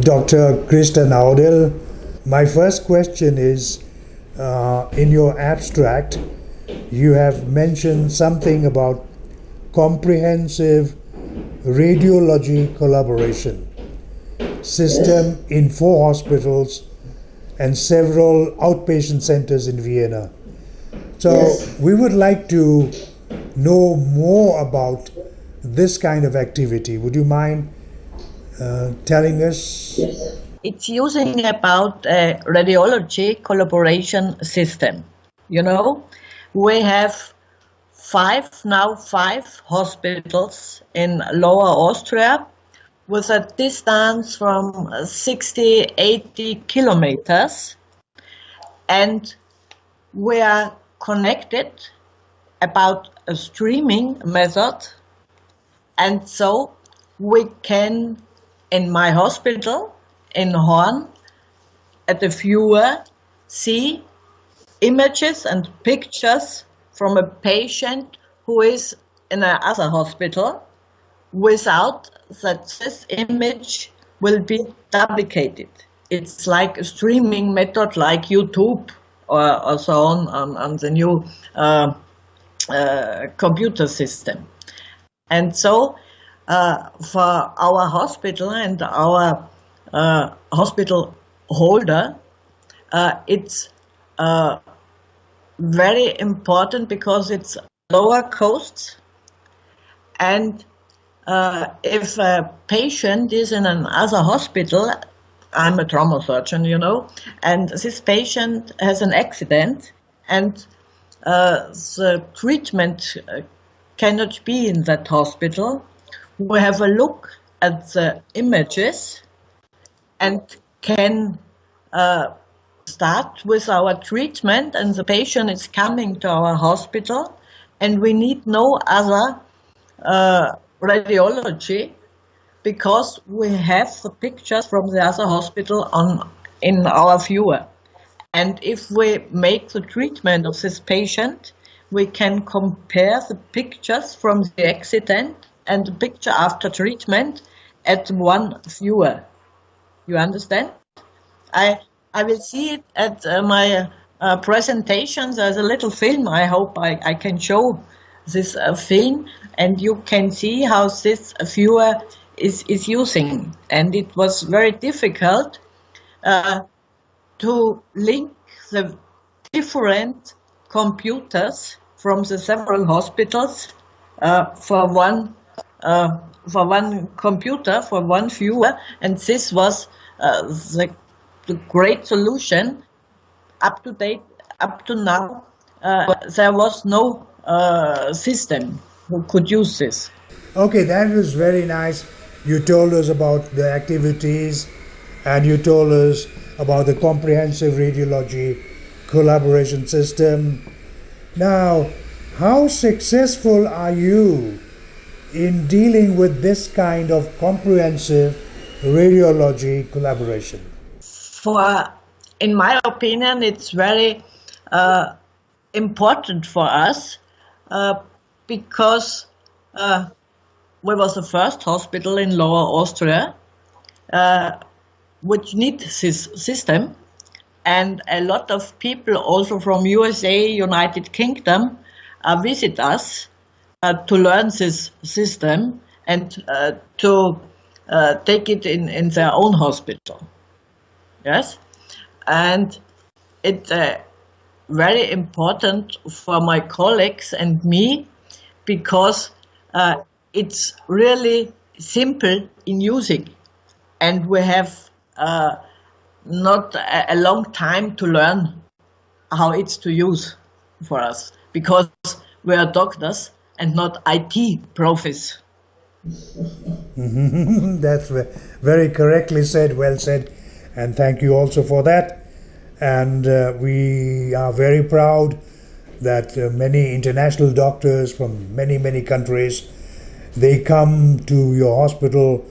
Dr. Christa Nahodil. My first question is, in your abstract, you have mentioned something about comprehensive radiology collaboration system in 4 hospitals and several outpatient centers in Vienna. So we would like to know more about this kind of activity. Would you mind telling us? It's using about a radiology collaboration system. We have 5 hospitals in Lower Austria with a distance from 60-80 kilometers, and we are connected about a streaming method, and so we can, in my hospital in Horn, at the viewer, see images and pictures from a patient who is in another hospital without that this image will be duplicated. It's like a streaming method like YouTube or so on the new computer system. And so for our hospital and our hospital holder, it's very important because it's lower costs, and if a patient is in another hospital, I'm a trauma surgeon, and this patient has an accident and the treatment cannot be in that hospital, we have a look at the images and can start with our treatment, and the patient is coming to our hospital and we need no other radiology because we have the pictures from the other hospital in our viewer. And if we make the treatment of this patient, we can compare the pictures from the accident and the picture after treatment at one viewer. You understand? I will see it at my presentation. There's a little film. I hope I can show this film, and you can see how this viewer is using. And it was very difficult to link the different computers from the several hospitals for one computer, for one viewer, and this was the great solution. Up to now, there was no system who could use this. Okay, that was very nice. You told us about the activities and you told us about the comprehensive radiology collaboration system. Now, how successful are you in dealing with this kind of comprehensive radiology collaboration? In my opinion, it's very important for us because we was the first hospital in Lower Austria which needs this system, and a lot of people also from USA, United Kingdom, visit us to learn this system and to take it in their own hospital. Yes, and it's very important for my colleagues and me because it's really simple in using, and we have not a long time to learn how it's to use for us because we are doctors and not IT profis. That's very correctly said, well said, and thank you also for that. And we are very proud that many international doctors from many countries, they come to your hospital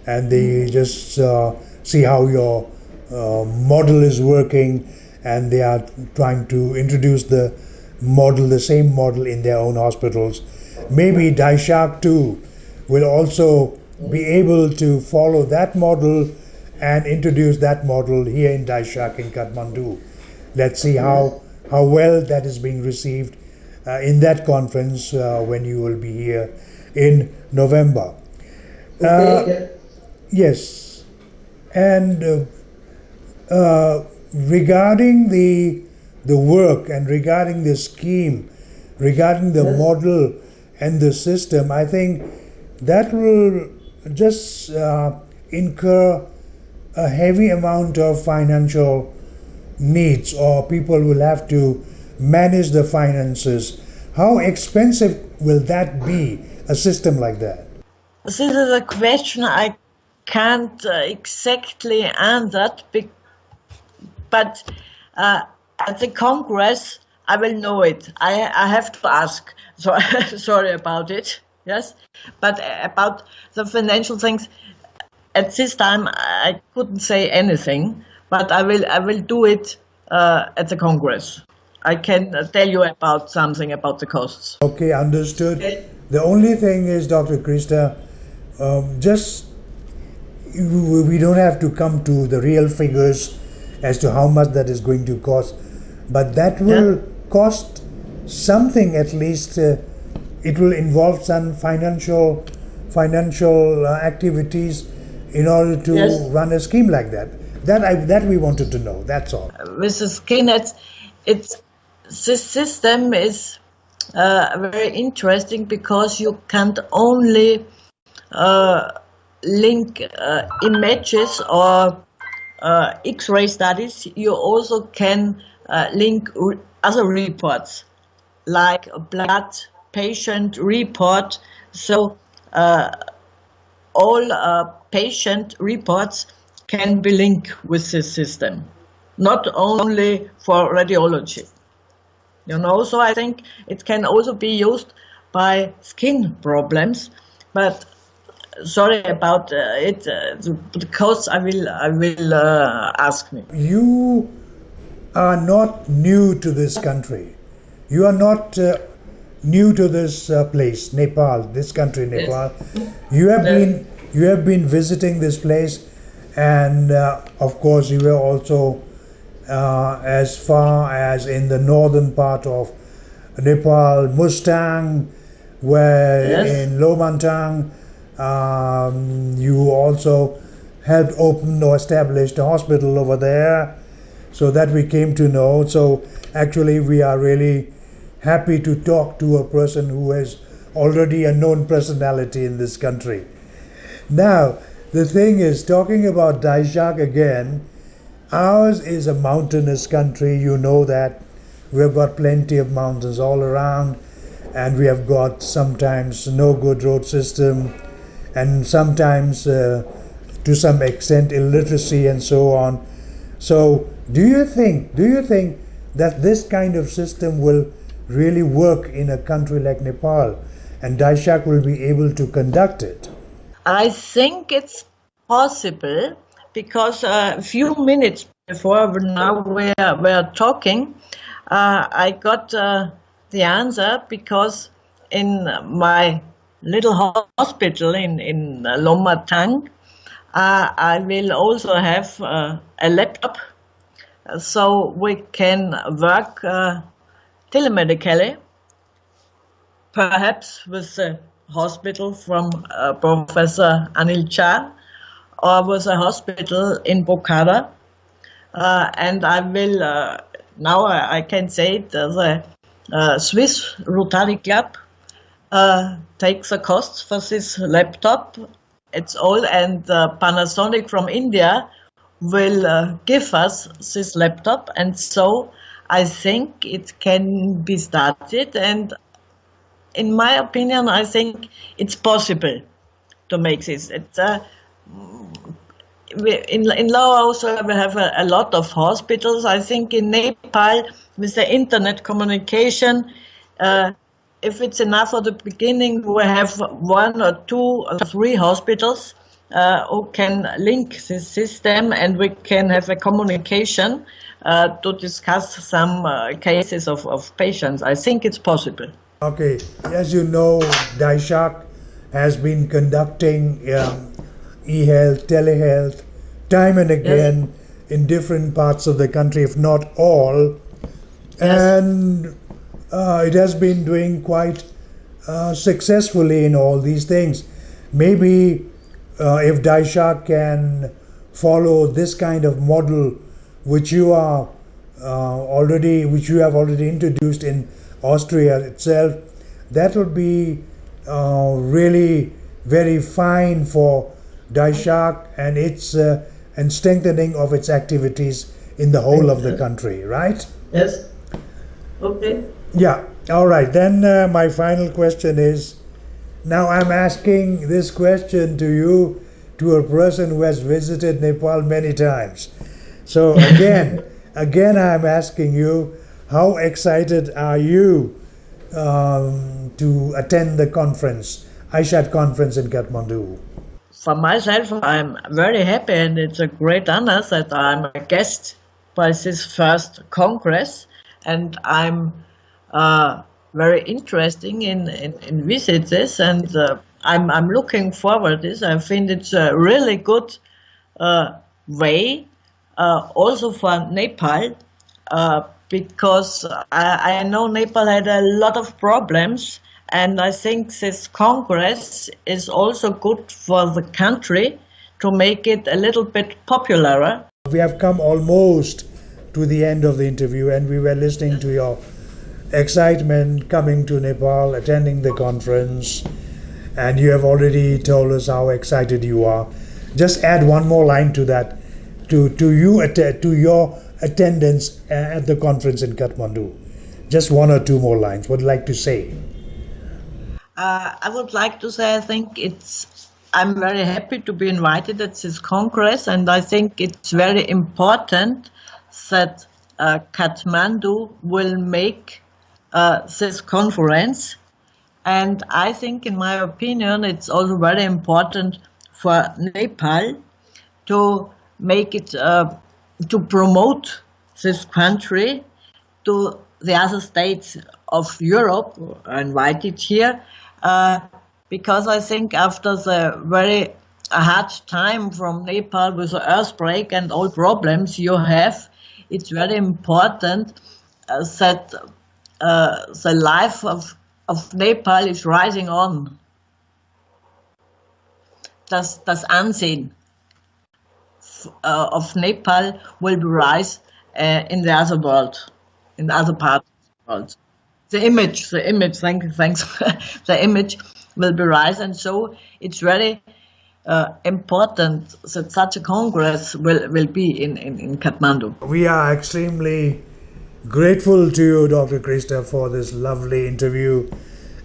and they just see how your model is working, and they are trying to introduce the same model in their own hospitals. Maybe Daishak too will also be able to follow that model and introduce that model here in Daishak in Kathmandu. Let's see how well that is being received in that conference when you will be here in November. Yes, and regarding the work and regarding the scheme, regarding the model and the system, I think that will just incur a heavy amount of financial needs, or people will have to manage the finances. How expensive will that be, a system like that? This is a question I can't exactly answer, but at the Congress I will know it. I have to ask. So sorry about it. Yes, but about the financial things, at this time I couldn't say anything. But I will do it at the Congress. I can tell you about something about the costs. Okay, understood. Okay. The only thing is, Dr. Christa, we don't have to come to the real figures as to how much that is going to cost, but that will cost something at least. It will involve some financial activities in order to run a scheme like that. That we wanted to know. That's all. With the SkyNet, this system is very interesting because you can't only link images or X-ray studies. You also can link other reports, like a blood patient report. So all patient reports can be linked with this system, not only for radiology. So I think it can also be used by skin problems, but sorry about it. The costs I will ask me. You are not new to this country. You are not new to this place, Nepal. This country, Nepal. Yes. You have been visiting this place, and of course you were also as far as in the northern part of Nepal, Mustang, where in Lomantang. You also helped open or establish a hospital over there, so that we came to know. So actually we are really happy to talk to a person who is already a known personality in this country. Now, the thing is, talking about Daishak again, ours is a mountainous country. You know that. We've got plenty of mountains all around, and we have got sometimes no good road system, and sometimes to some extent illiteracy and so on. So do you think that this kind of system will really work in a country like Nepal, and Daishak will be able to conduct it? I think it's possible, because a few minutes before now we're talking, I got the answer, because in my little hospital in Lomatang, I will also have a laptop, so we can work telemedically, perhaps with the hospital from Professor Anil Char, or with a hospital in Bokhara, and I will now I can say the Swiss Rotary Club takes the costs for this laptop. It's all, and Panasonic from India will give us this laptop, and so I think it can be started. And in my opinion, I think it's possible to make this. It's in Laos we have a lot of hospitals. I think in Nepal, with the internet communication, if it's enough for the beginning, we have 1 or 2 or 3 hospitals who can link this system, and we can have a communication to discuss some cases of patients. I think it's possible. Okay, as you know, Daishak has been conducting e-health, telehealth time and again in different parts of the country, if not all. And it has been doing quite successfully in all these things. Maybe if Daishak can follow this kind of model which you have already introduced in Austria itself, that would be really very fine for Daishak and its and strengthening of its activities in the whole of the country, right? Yes. Okay. Yeah. All right. Then my final question is, now I'm asking this question to you, to a person who has visited Nepal many times. So again, I'm asking you, how excited are you to attend the conference, ICEHAT conference in Kathmandu? For myself, I'm very happy, and it's a great honor that I'm a guest by this first congress, and I'm very interesting in visit this, and I'm looking forward to this. I think it's a really good way also for Nepal, because I know Nepal had a lot of problems, and I think this congress is also good for the country to make it a little bit popularer. We have come almost to the end of the interview, and we were listening to your excitement coming to Nepal, attending the conference, and you have already told us how excited you are. Just add one more line to that, to your attendance at the conference in Kathmandu. Just one or two more lines. What would you like to say? I would like to say I'm very happy to be invited at this congress, and I think it's very important that Kathmandu will make this conference. And I think, in my opinion, it's also very important for Nepal to make it, to promote this country to the other states of Europe, invited here, because I think after the very hard time from Nepal with the earthquake and all problems you have, it's very important that the life of Nepal is rising on. Das Ansehen of Nepal will rise in the other world, in other parts of the world. The image, thanks. The image will be rise, and so it's very important that such a congress will be in Kathmandu. We are extremely grateful to you, Dr. Christa, for this lovely interview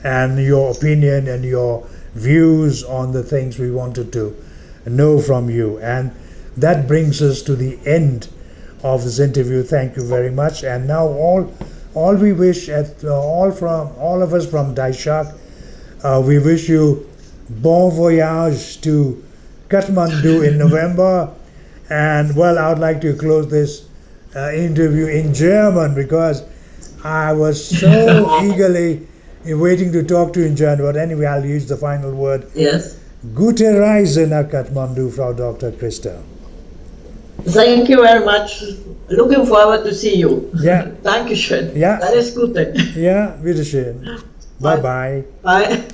and your opinion and your views on the things we wanted to know from you. And that brings us to the end of this interview. Thank you very much. And now all we wish, all of us from Daishak, we wish you bon voyage to Kathmandu in November. And well, I would like to close this interview in German, because I was so eagerly waiting to talk to you in German. But anyway, I'll use the final word. Yes. Gute Reise nach Kathmandu, Frau Dr. Christa. Thank you very much. Looking forward to see you. Ja. Dankeschön. Ja. Alles Gute. Ja, bitteschön. Bye bye. Bye.